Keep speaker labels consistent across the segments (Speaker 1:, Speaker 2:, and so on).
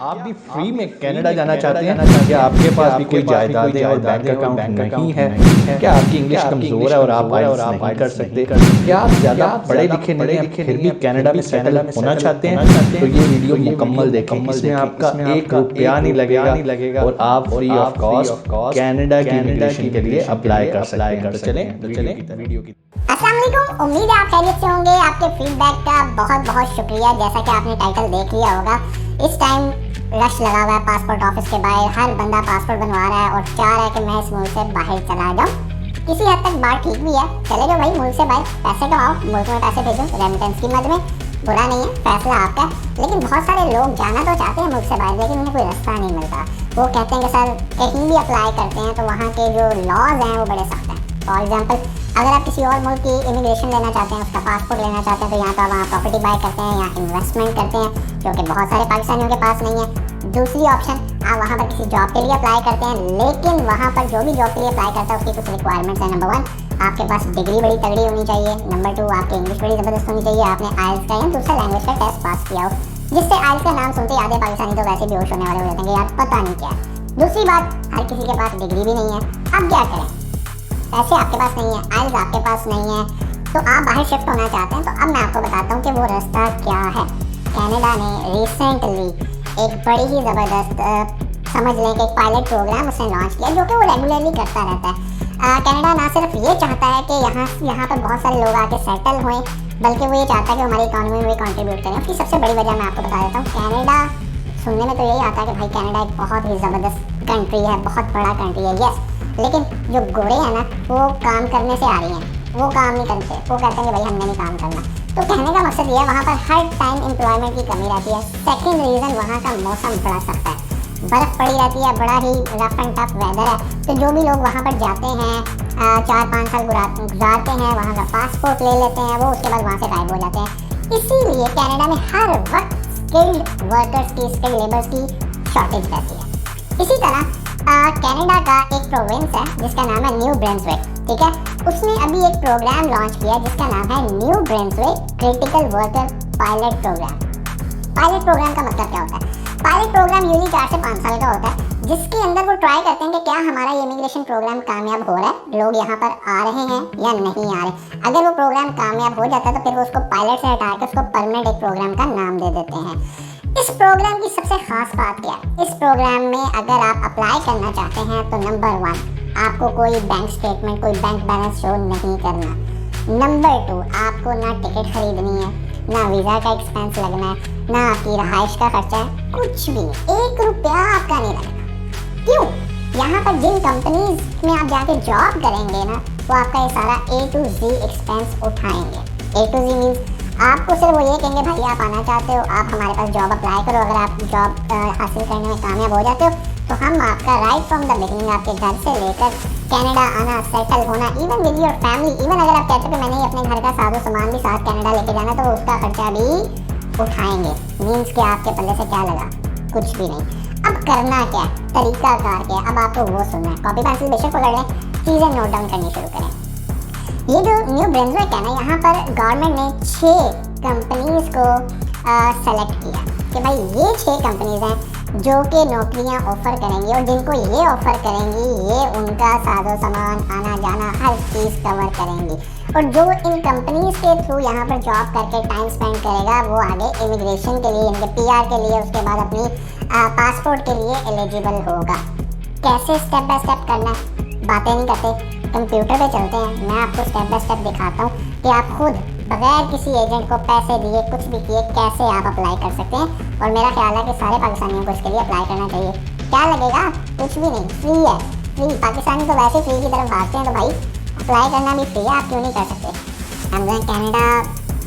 Speaker 1: आप भी फ्री में कनाडा जाना चाहते हैं? क्या आपके पास भी कोई जायदादें और बैंक अकाउंट नहीं है? क्या आपकी इंग्लिश कमजोर है और आप आइल्स नहीं कर सकते? क्या आप ज़्यादा पढ़े लिखे नहीं हैं फिर भी कनाडा में सेटल होना चाहते हैं? तो ये वीडियो मुकम्मल देखें, इसमें आपका ₹1 नहीं लगेगा और आप फ्री ऑफ कॉस्ट कनाडा की इमिग्रेशन के लिए अप्लाई कर सकते हैं। तो चलें वीडियो की।
Speaker 2: अस्सलाम वालेकुम, उम्मीद है आप खैरियत से होंगे। आपके फीडबैक का बहुत बहुत शुक्रिया। जैसा कि आपने टाइटल देख लिया होगा, इस टाइम रश लगा हुआ है पासपोर्ट ऑफिस के बाहर। हर बंदा पासपोर्ट बनवा रहा है और चाह रहा है कि मैं इस मुल्क से बाहर चला जाऊँ। किसी हद तक बात ठीक भी है, चले जाओ भाई मुल्क से बाहर, पैसे कमाओ, मुल्क में पैसे भेजो रेमिटेंस की मद में, बुरा नहीं है, फैसला आपका है। लेकिन बहुत सारे लोग जाना तो चाहते हैं मुल्क से बाहर, लेकिन उन्हें कोई रास्ता नहीं मिलता। वो कहते हैं कि सर कहीं भी अप्लाई करते हैं तो वहाँ के जो लॉज हैं वो बड़े सख्त हैं। फॉर एग्जाम्पल, अगर आप किसी और मुल्क की इमिग्रेशन लेना चाहते हैं, उसका पासपोर्ट लेना चाहते हैं, तो यहाँ तो वहाँ प्रॉपर्टी बाय करते हैं या इन्वेस्टमेंट करते हैं, जो कि बहुत सारे पाकिस्तानियों के पास नहीं है। दूसरी ऑप्शन, आप वहाँ पर किसी जॉब के लिए अप्लाई करते हैं, लेकिन वहाँ पर जो भी जॉब के लिए अप्लाई करता है उसकी कुछ रिक्वायरमेंट्स हैं। नंबर 1, आपके पास डिग्री बड़ी तगड़ी होनी चाहिए। नंबर 2, आपकी इंग्लिश बड़ी ज़बरदस्त होनी चाहिए। आपने आइल्स का या दूसरा लैंग्वेज का टेस्ट पास किया हो, जिससे आइल्स का नाम सुनते आधे पाकिस्तानी तो वैसे बेहोश होने वाले हो जाते हैं कि यार पता नहीं क्या है। दूसरी बात, हर किसी के पास डिग्री भी नहीं है। अब क्या करें? पैसे आपके पास नहीं है, आइल्स आपके पास नहीं है, तो आप बाहर शिफ्ट होना चाहते हैं। तो अब मैं आपको बताता हूँ कि वो रास्ता क्या है। कनाडा ने रिसेंटली एक बड़ी ही ज़बरदस्त समझ लें कि एक पायलट प्रोग्राम उसने लॉन्च किया, जो कि वो रेगुलरली करता रहता है। कनाडा ना सिर्फ ये चाहता है कि यहाँ पर बहुत सारे लोग आके सेटल हों, बल्कि वो ये चाहता है कि हमारी इकॉनमी में कंट्रीब्यूट करें। उसकी सबसे बड़ी वजह मैं आपको बता देता हूँ। कनाडा सुनने में तो यही आता है कि भाई कनाडा एक बहुत ही ज़बरदस्त कंट्री है, बहुत बड़ा कंट्री है, यस। लेकिन जो गोरे हैं ना, वो काम करने से आ रही हैं, वो काम नहीं करते। वो कहते हैं कि भाई हमने नहीं काम करना। तो कहने का मकसद ये है, वहाँ पर हर टाइम एम्प्लॉयमेंट की कमी रहती है। सेकंड रीज़न, वहाँ का मौसम बड़ा सख्त है, बर्फ़ पड़ी रहती है, बड़ा ही रफ एंड टफ वेदर है। तो जो भी लोग वहाँ पर जाते हैं, 4-5 साल गुजारते हैं, वहाँ का पासपोर्ट ले लेते हैं, वो उसके बाद वहाँ से गायब हो जाते हैं। इसीलिए कनाडा में हर वक्त स्किल्ड वर्कर्स की, स्किल्ड लेबर्स की शॉर्टेज रहती है। इसी तरह कनाडा का एक प्रोविंस है जिसका नाम है न्यू ब्रंसविक, ठीक है। उसने अभी एक प्रोग्राम लॉन्च किया जिसका नाम है New Brunswick critical worker pilot programme. Pilot programme का मतलब क्या होता है? पायलट प्रोग्राम यूजली 4 से 5 साल का होता है, जिसके अंदर वो ट्राई करते हैं कि क्या हमारा ये इमिग्रेशन प्रोग्राम कामयाब हो रहा है, लोग यहाँ पर आ रहे हैं या नहीं आ रहे। अगर वो प्रोग्राम कामयाब हो जाता है तो फिर वो उसको पायलट से हटा के उसको परमानेंट एक प्रोग्राम का नाम दे देते हैं। इस प्रोग्राम की सबसे खास बात क्या है? इस प्रोग्राम में अगर आप अप्लाई करना चाहते हैं तो नंबर 1, आपको कोई बैंक स्टेटमेंट, कोई बैंक बैलेंस शो नहीं करना। नंबर 2, आपको ना टिकट खरीदनी है, ना वीज़ा का एक्सपेंस लगना है, ना आपकी रहाइश का खर्चा है, कुछ भी नहीं, ₹1 आपका नहीं लगेगा। क्यों? यहाँ पर जिन कंपनीज में आप जाके जॉब करेंगे ना, वो आपका ये सारा A to Z एक्सपेंस उठाएंगे। A to Z मीन्स आपको सिर्फ वो ये कहेंगे भाई आप आना चाहते हो, आप हमारे पास जॉब अप्लाई करो। अगर आप जॉब हासिल करने में कामयाब हो जाते हो तो हम आपका राइट फ्रॉम द बिगिनिंग आपके घर से लेकर कनाडा आना, सेटल होना, even with your family, even अगर आप कहते हो कि मैंने अपने घर का साजो सामान भी साथ कनाडा लेके जाना, तो उसका खर्चा भी उठाएंगे। मीन्स कि आपके पल्ले से क्या लगा? कुछ भी नहीं। अब करना क्या है, तरीकाकार क्या है, अब आपको वो सुनना है। कॉपी पेंसिल बेशक पकड़ लें, चीज़ें नोट डाउन करनी शुरू करें। ये जो न्यू ब्रंसविक है ना, यहाँ पर गवर्नमेंट ने 6 कंपनीज़ को सेलेक्ट किया कि भाई ये 6 कंपनीज़ हैं जो कि नौकरियाँ ऑफ़र करेंगी, और जिनको ये ऑफ़र करेंगी ये उनका साजो सामान, आना जाना, हर चीज़ कवर करेंगी। और जो इन कंपनीज़ के थ्रू यहाँ पर जॉब करके टाइम स्पेंड करेगा, वो आगे इमिग्रेशन के लिए, इनके PR के लिए, उसके बाद अपनी पासपोर्ट के लिए एलिजिबल होगा। कैसे स्टेप बाय स्टेप करना है, बातें नहीं करते, कंप्यूटर पे चलते हैं। मैं आपको स्टेप बाय स्टेप दिखाता हूँ कि आप खुद बगैर किसी एजेंट को पैसे दिए, कुछ भी किए, कैसे आप अप्लाई कर सकते हैं। और मेरा ख्याल है कि सारे पाकिस्तानियों को इसके लिए अप्लाई करना चाहिए। क्या लगेगा? कुछ भी नहीं, फ्री है। फ्री, पाकिस्तानी तो वैसे फ्री की तरफ भागते हैं, तो भाई अप्लाई करना भी फ्री है, आप क्यों नहीं कर सकते? Canada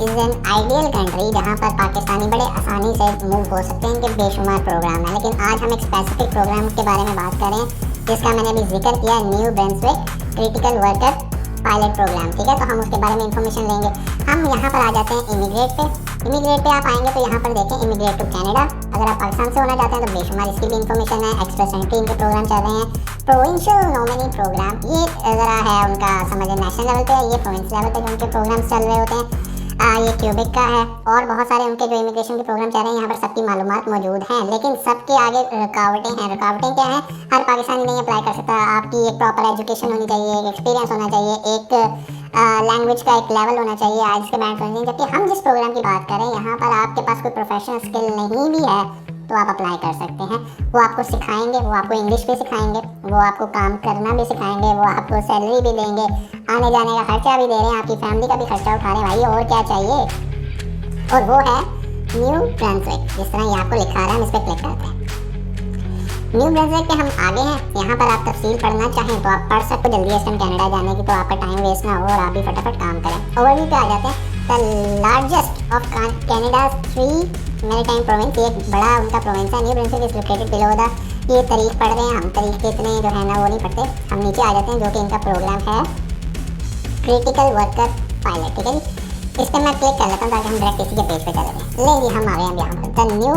Speaker 2: is an ideal country जहाँ पर पाकिस्तानी बड़े आसानी से मूव हो सकते हैं, कि बेशुमार प्रोग्राम है। लेकिन आज हम एक स्पेसिफिक प्रोग्राम के बारे में बात करें जिसका मैंने अभी जिक्र किया, New Brunswick critical worker pilot programme, ठीक है। तो हम उसके बारे में इंफॉर्मेशन लेंगे। हम यहाँ पर आ जाते हैं इमिग्रेट पे। इमिग्रेट पे आप आएंगे तो यहाँ पर देखें इमिग्रेट टू कनाडा। अगर आप पाकिस्तान से होना चाहते हैं तो बेशुमार इसकी भी इंफॉर्मेशन है। एक्सप्रेस एंट्री इनके प्रोग्राम चल रहे हैं। प्रोविंशियल नॉमिनी प्रोग्राम, ये ज़रा है उनका समझ नेशनल लेवल पे, ये प्रोविंस लेवल पे जो उनके प्रोग्राम्स चल रहे होते हैं। ये क्यूबिक का है और बहुत सारे उनके जो इमिग्रेशन के प्रोग्राम चल रहे हैं यहाँ पर सबकी मालूमात मौजूद हैं, लेकिन सबके आगे रुकावटें हैं। रुकावटें क्या हैं? हर पाकिस्तानी नहीं अप्लाई कर सकता। आपकी एक प्रॉपर एजुकेशन होनी चाहिए, एक एक्सपीरियंस होना चाहिए, एक लैंग्वेज का एक लेवल होना चाहिए, आज के बैंड होना चाहिए। जबकि हम जिस प्रोग्राम की बात करें यहाँ पर आपके पास कोई प्रोफेशनल स्किल नहीं भी है तो आप अप्लाई कर सकते हैं। वो आपको सिखाएंगे, वो आपको इंग्लिश भी सिखाएंगे, वो आपको काम करना भी सिखाएंगे, वो आपको सैलरी भी देंगे, आने जाने का खर्चा भी दे रहे हैं, आपकी फैमिली का भी खर्चा उठा रहे हैं भाई, और क्या चाहिए। और वो है न्यू ब्रंसविक। जिस तरह ये आपको लिखा रहा है हम इस पर क्लिक करते हैं। न्यू ब्रंसविक पे हम आगे हैं। यहाँ पर आप तफसील पढ़ना चाहें तो आप पढ़ सकते हो। जल्दी है कैनेडा जाने की, तो आपका टाइम वेस्ट ना हो और आप भी फटाफट काम करें। ओवरव्यू पे आ जाते हैं। The largest of Canada's 3 maritime province, ये एक बड़ा उनका प्रोविंस है। New Brunswick is located below the, ये तारीख पढ़ रहे हैं हम, तारीख के इतने जो है ना वो नहीं पढ़ते, हम नीचे आ जाते हैं जो कि इनका प्रोग्राम है क्रिटिकल वर्कर पायलट। ठीक है जी, इस पर मैं क्लिक कर लेता हूँ ताकि हम डायरेक्ट इसी के पेज पे चले जाएं। ले जी, हम आ गए हैं यहाँ पर। The new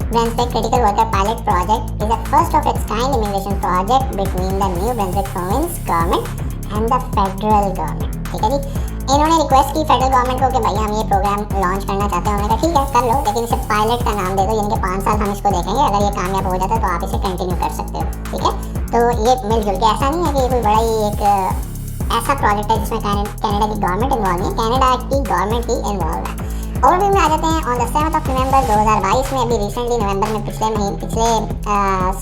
Speaker 2: Brunswick critical worker pilot project is the first of its kind immigration project between the new Brunswick province government and the federal government. ठीक है जी, इन्होंने रिक्वेस्ट की फेडरल गवर्नमेंट को कि भाई हम ये प्रोग्राम लॉन्च करना चाहते हैं। उन्होंने कहा ठीक है कर लो, लेकिन इसे पायलट का नाम दे दो, यानी कि 5 साल हम इसको देखेंगे, अगर ये कामयाब हो जाता है तो आप इसे कंटिन्यू कर सकते हो। ठीक है, तो ये मिलजुल के, ऐसा नहीं है कि ये कोई बड़ा ही एक ऐसा प्रोजेक्ट है जिसमें कनाडा की गवर्नमेंट इन्वॉल्व है, कनाडा की गवर्नमेंट ही इन्वॉल्व है। ओवरव्यू में आ जाते हैं। On the 7th of November 2022 में, अभी रिसेंटली नवंबर में पिछले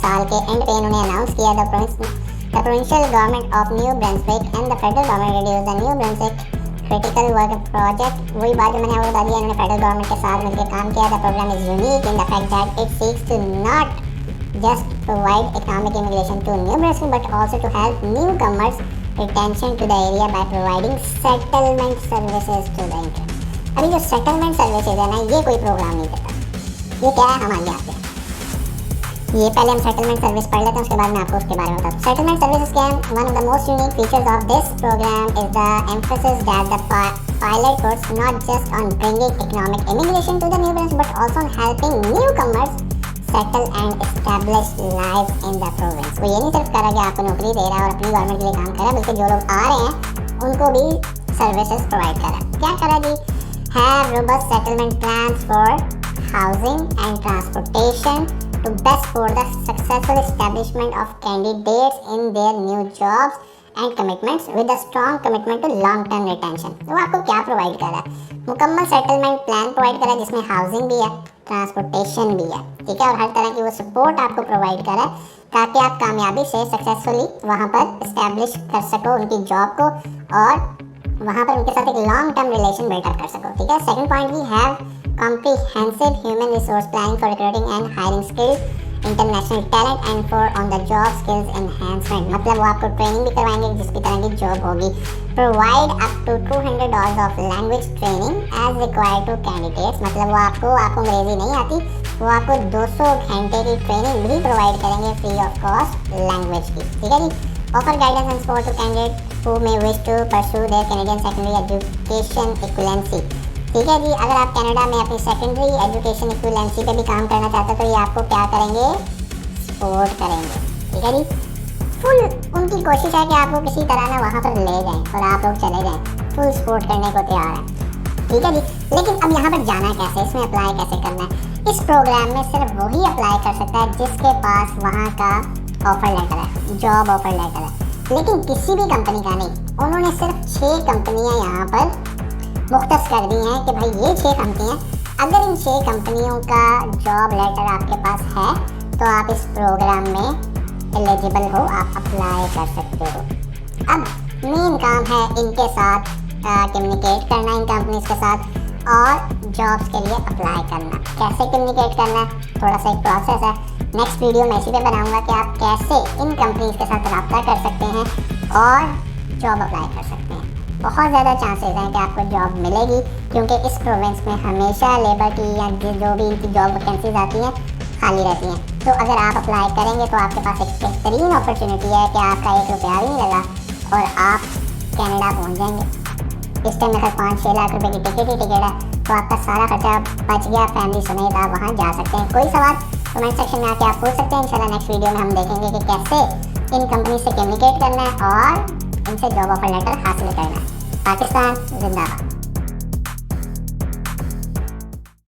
Speaker 2: साल के एंड पे इन्होंने अनाउंस किया the provincial government of new Brunswick and the federal government reduce the new Brunswick critical worker project. वही बात जो मैंने आपको बता दिया, इन्होंने फेडरल गवर्नमेंट के साथ मिलकर काम किया। The programme is unique in the fact that it seeks to not just provide economic immigration to New Brunswick but also to help newcomers retention to the area by providing settlement services to the immigrants। अभी जो settlement services है ना, ये कोई programme नहीं देता। ये क्या है, हम आगे आते हैं। ये पहले हम सेटलमेंट सर्विस पढ़ लेते हैं, उसके बाद मैं आपको उसके बारे में बताता हूँ। सेटलमेंट सर्विसेज क्या है? One of the most unique features of this programme is the emphasis that the pilot puts not just on bringing economic immigration to the new branch but also on helping newcomers settle and establish life in the province. वो ये नहीं सिर्फ करा कि आपको नौकरी दे रहा है और अपनी गवर्नमेंट के लिए काम कर रहा है, बल्कि जो लोग आ रहे हैं उनको भी सर्विसेज प्रोवाइड कर रहा है। क्या करा जी? Have robust settlement plans for housing and transportation to best for the successful establishment of candidates in their new jobs and commitments with a strong commitment to long term retention। तो आपको क्या provide कर रहा है? मुकम्मल settlement plan provide कर रहा है जिसमें हाउसिंग भी है, ट्रांसपोर्टेशन भी है। ठीक है, और हर तरह की वो सपोर्ट आपको प्रोवाइड कर रहा है ताकि आप कामयाबी से सक्सेसफुली वहाँ पर इस्टेब्लिश कर सको उनकी जॉब को और वहाँ पर उनके साथ एक लॉन्ग टर्म रिलेशन बिल्डअप कर सको। ठीक है, second point, we have comprehensive human resource planning for recruiting and hiring skilled international talent and for on the job skills enhancement। मतलब वो आपको ट्रेनिंग भी करवाएंगे जिस भी तरह की जॉब होगी। Provide up to 200 hours of language training as required to candidates। मतलब वो आपको अंग्रेजी नहीं आती, वो आपको 200 घंटे की ट्रेनिंग भी प्रोवाइड करेंगे फ्री ऑफ कॉस्ट लैंग्वेज की। ठीक है जी। Offer guidance and support to candidates who may wish to pursue their Canadian secondary education equivalency। ठीक है जी, अगर आप कनाडा में अपनी सेकेंडरी एजुकेशन इक्विवेलेंसी पे भी काम करना चाहते हो तो ये आपको क्या करेंगे? सपोर्ट करेंगे। ठीक है जी, फुल उनकी कोशिश है कि आपको किसी तरह ना वहाँ पर ले जाएं और आप लोग चले जाएं, फुल सपोर्ट करने को तैयार है। ठीक है जी, लेकिन अब यहाँ पर जाना कैसे, इसमें अप्लाई कैसे करना है? इस प्रोग्राम में सिर्फ वही अप्लाई कर सकता है जिसके पास वहाँ का ऑफर लेटर है, जॉब ऑफर लेटर है। लेकिन किसी भी कंपनी का नहीं, उन्होंने सिर्फ 6 कंपनियाँ यहाँ पर मुख्तस कर दी हैं कि भाई ये 6 कंपनियाँ, अगर इन 6 कंपनियों का जॉब लेटर आपके पास है तो आप इस प्रोग्राम में एलिजिबल हो, आप अप्लाई कर सकते हो। अब मेन काम है इनके साथ कम्युनिकेट करना, इन कंपनीज के साथ, और जॉब्स के लिए अप्लाई करना। कैसे कम्युनिकेट करना है, थोड़ा सा एक प्रोसेस है। नेक्स्ट वीडियो में इसी पे बनाऊंगा कि आप कैसे इन कंपनीज के साथ रब्ता कर सकते हैं और जॉब अप्लाई कर सकते हैं। बहुत ज़्यादा चांसेस हैं कि आपको जॉब मिलेगी क्योंकि इस प्रोविंस में हमेशा लेबर की या जो भी इनकी जॉब वैकेंसीज आती हैं खाली रहती हैं। तो अगर आप अप्लाई करेंगे तो आपके पास एक बेहतरीन अपॉर्चुनिटी है कि आपका 1 रुपया भी नहीं लगा और आप कनाडा पहुंच जाएंगे। इस टाइम में 5-6 लाख रुपए की टिकट है तो आपका सारा खर्चा बच गया, फैमिली समेत आप वहाँ जा सकते हैं। कोई सवाल कमेंट सेक्शन में आके आप पूछ सकते हैं। इंशाल्लाह नेक्स्ट वीडियो में हम देखेंगे कि कैसे इन कंपनी से कम्युनिकेट करना है और इनसे जॉब ऑफर लेटर हासिल करना है। पाकिस्तान जिंदाबाद।